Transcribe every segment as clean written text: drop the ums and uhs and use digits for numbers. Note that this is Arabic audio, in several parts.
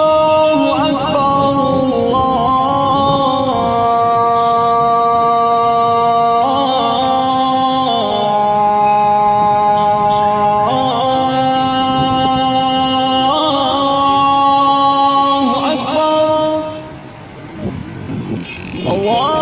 الله أكبر الله أكبر الله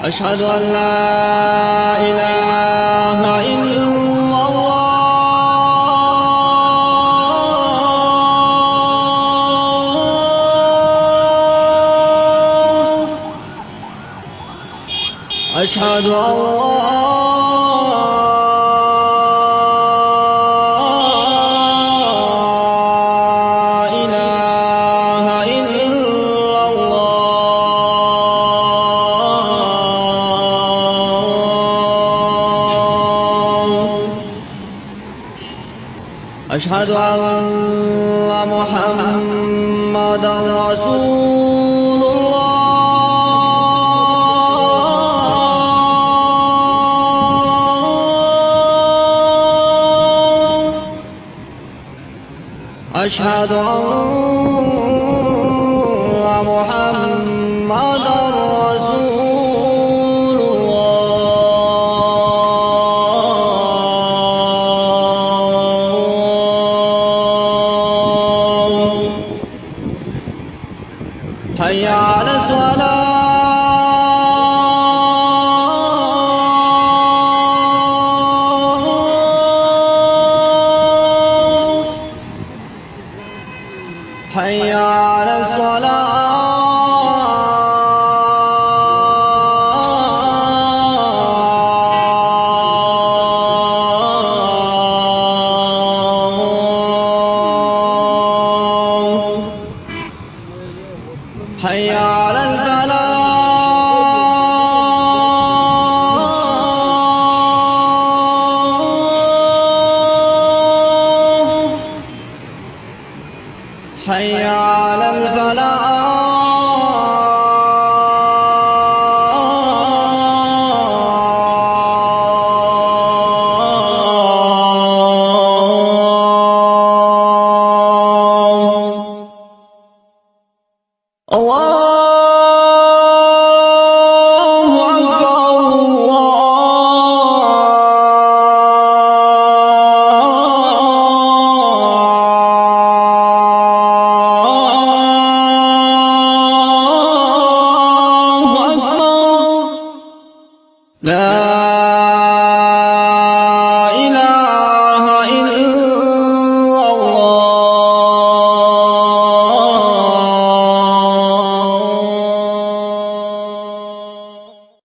أشهد أن لا إله إلا الله أشهد أن أشهد أن محمدا رسول الله أشهد أن محمدا رسول حي على الصلاة حي على الصلاة حي على الفلاح حي على الفلاح الله أكبر الله أكبر لا